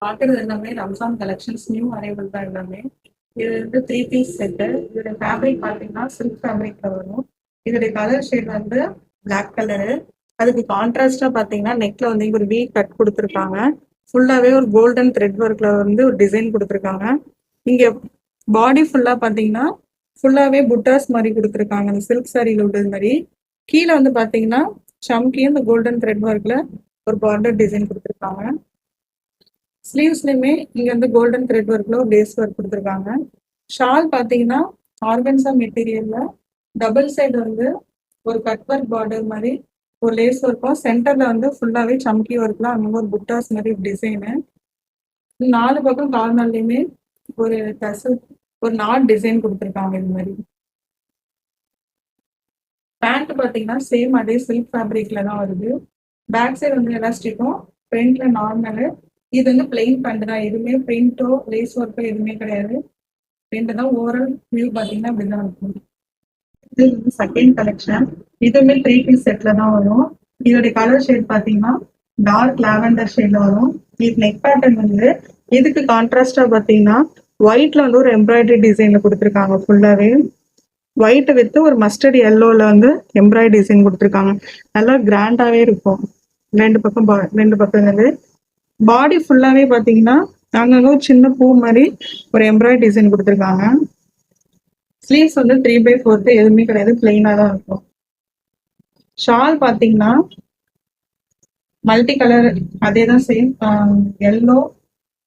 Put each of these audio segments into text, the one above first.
பார்க்குறது எல்லாமே Ramzan collections new arrival தான் எல்லாமே. இது வந்து 3 பீஸ் செட்டு. இதோட ஃபேப்ரிக் பார்த்தீங்கன்னா சில்க் ஃபேப்ரிக்ல வரும். இதோடைய கலர் ஷேட் வந்து பிளாக் கலரு. அதுக்கு கான்ட்ராஸ்டா பார்த்தீங்கன்னா நெக்ல வந்து ஒரு வி கட் கொடுத்துருக்காங்க. ஃபுல்லாவே ஒரு கோல்டன் த்ரெட் ஒர்க்ல வந்து ஒரு டிசைன் கொடுத்துருக்காங்க. இங்க பாடி ஃபுல்லா பார்த்தீங்கன்னா ஃபுல்லாவே புட்டாஸ் மாதிரி கொடுத்துருக்காங்க. அந்த சில்க் சாரியில் உள்ளது மாதிரி. கீழே வந்து பார்த்தீங்கன்னா சம்கியும் இந்த கோல்டன் த்ரெட் ஒர்க்ல ஒரு பார்டர் டிசைன் கொடுத்துருக்காங்க. ஸ்லீவ்ஸ்லையுமே இங்க வந்து கோல்டன் த்ரெட் ஒர்க்ல ஒரு லேஸ் ஒர்க் கொடுத்துருக்காங்க. ஷால் பார்த்தீங்கன்னா ஆர்கன்சா மெட்டீரியல்ல டபுள் சைடு வந்து ஒரு கட் ஒர்க் பார்டர் மாதிரி ஒரு லேஸ் ஒர்க்கும் சென்டர்ல வந்து ஃபுல்லாவே சம்கி ஒர்க்ல அங்க ஒரு புட்டாஸ் மாதிரி டிசைனு. 4 பக்கம் கார்னர்லயுமே ஒரு டசல் ஒரு நாட் டிசைன் கொடுத்துருக்காங்க இது மாதிரி. பேண்ட் பார்த்தீங்கன்னா சேம் அதே சில்க் ஃபேப்ரிக்ல தான் வருது. பேக் சைடு வந்து எலாஸ்டிக்கும் ஃப்ரண்ட்ல நார்மலு. இது வந்து பிளெயின் பேண்ட் தான். எதுவுமே பிரிண்டோ லேஸ் ஒர்க்கோ எதுவுமே கிடையாது. பிரிண்ட் தான். ஓவரால் வியூ பார்த்தீங்கன்னா இப்படிதான் இருக்கும். இது வந்து செகண்ட் கலெக்ஷன். இதுவுமே 3 பீஸ் செட்ல தான் வரும். இதோட கலர் ஷேட் பார்த்தீங்கன்னா டார்க் லாவெண்டர் ஷேட்ல வரும். இது நெக் பேட்டர்ன் வந்து இதுக்கு கான்ட்ராஸ்டா பார்த்தீங்கன்னா ஒயிட்ல வந்து ஒரு எம்ப்ராய்டரி டிசைன்ல கொடுத்துருக்காங்க. ஃபுல்லாவே ஒயிட் வித் ஒரு மஸ்டர்ட் எல்லோல வந்து எம்ப்ராய்டரி டிசைன் கொடுத்துருக்காங்க. நல்லா கிராண்டாவே இருக்கும். ரெண்டு பக்கம் வந்து பாடி ஃபுல்லாவே பாத்தீங்கன்னா அங்கங்க ஒரு சின்ன பூ மாதிரி ஒரு எம்ப்ராய்டரி டிசைன் கொடுத்துருக்காங்க. ஸ்லீவ்ஸ் வந்து 3/4 எதுவுமே கிடையாது, பிளெயினா தான் இருக்கும். ஷால் பாத்தீங்கன்னா மல்டி கலர் அதே தான் same yellow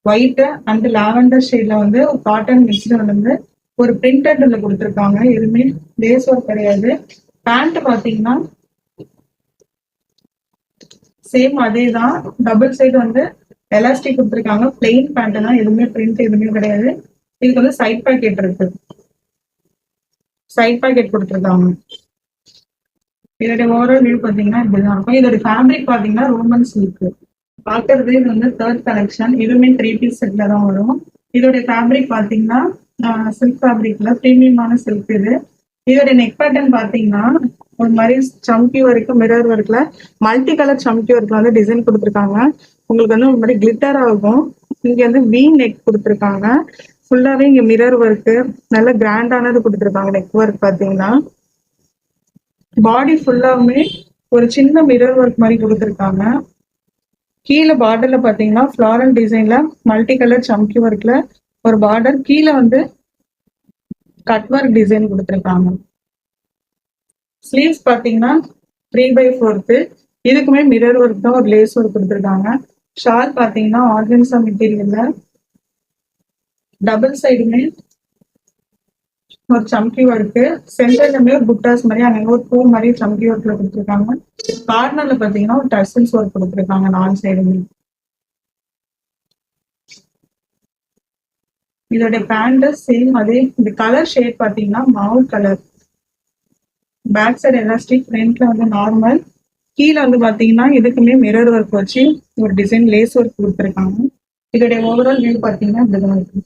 white and lavender ஷேட்ல வந்து ஒரு காட்டன் மிக்ஸ்டு வந்து ஒரு பிரிண்டட்ல கொடுத்துருக்காங்க. எதுவுமே லேஸ் ஒர்க் கிடையாது. பேண்ட் பாத்தீங்கன்னா சேம் அதே தான். டபுள் சைடு வந்து எலாஸ்டிக் கொடுத்துருக்காங்க. பிளெயின் பேண்ட் தான். எதுவுமே பிரிண்ட் எதுவுமே கிடையாது. இதுக்கு வந்து சைட் பாக்கெட் இருக்கு. சைட் பாக்கெட் கொடுத்துருக்காங்க. இதோட ஓவரால் வியூ பார்த்தீங்கன்னா இப்படிதான் இருக்கும். இதோட ஃபேப்ரிக் பார்த்தீங்கன்னா ரோமன் சில்க். பார்க்கறது இது வந்து தேர்ட் கலெக்ஷன். இதுவுமே 3 பீஸ் செட்ல தான் வரும். இதோட ஃபேப்ரிக் பார்த்தீங்கன்னா சில்க் ஃபேப்ரிக்ல ப்ரீமியமான சில்க் இது. இதோட நெக் பேட்டர்ன் பார்த்தீங்கன்னா ஒரு மாதிரி சம்கி ஒர்க்கு மிரர் ஒர்க்ல மல்டி கலர் சம்கி ஒர்க்ல வந்து டிசைன் கொடுத்துருக்காங்க. உங்களுக்கு வந்து ஒரு மாதிரி கிளிட்டர் ஆகும். இங்க வந்து வி நெக் கொடுத்துருக்காங்க. ஃபுல்லாவே இங்க மிரர் ஒர்க்கு நல்ல கிராண்டானது கொடுத்துருக்காங்க. நெக் ஒர்க் பார்த்தீங்கன்னா பாடி ஃபுல்லாவுமே ஒரு சின்ன மிரர் ஒர்க் மாதிரி கொடுத்துருக்காங்க. கீழே பார்டர்ல பாத்தீங்கன்னா ஃபிளாரல் டிசைன்ல மல்டி கலர் சம்கி ஒர்க்ல ஒரு பார்டர். கீழே வந்து கட் ஒர்க் டிசைன் கொடுத்துருக்காங்க. ஸ்லீவ்ஸ் பாத்தீங்கன்னா 3/4 இதுக்குமே மிரர் ஒர்க் தான் ஒரு லேஸ் ஒர்க் கொடுத்துருக்காங்க. ஷால் பாத்தீங்கன்னா ஆர்கன்சா மெட்டீரியல்ல டபுள் சைடுமே ஒரு சம்கி ஒர்க்கு சென்டர்லயுமே ஒரு புட்டாஸ் மாதிரி அங்க ஒரு பூ மாதிரி சம்கி ஒர்க்ல கொடுத்துருக்காங்க. கார்னர்ல பாத்தீங்கன்னா ஒரு டர்சல்ஸ் ஒர்க் கொடுத்துருக்காங்க 4 சைடுமே. இதோட பேண்ட் சேம் அதே. இந்த கலர் ஷேட் பாத்தீங்கன்னா மாவு கலர். பேக் சைடு எலாஸ்டிக், ஃப்ரண்ட்ல வந்து நார்மல். கீழே வந்து பாத்தீங்கன்னா இதுக்குமே மிரர் ஒர்க் வச்சு ஒரு டிசைன் லேஸ் ஒர்க் கொடுத்துருக்காங்க. இதோட ஓவரால் வியூ பாத்தீங்கன்னா இப்படிதான் இருக்கு.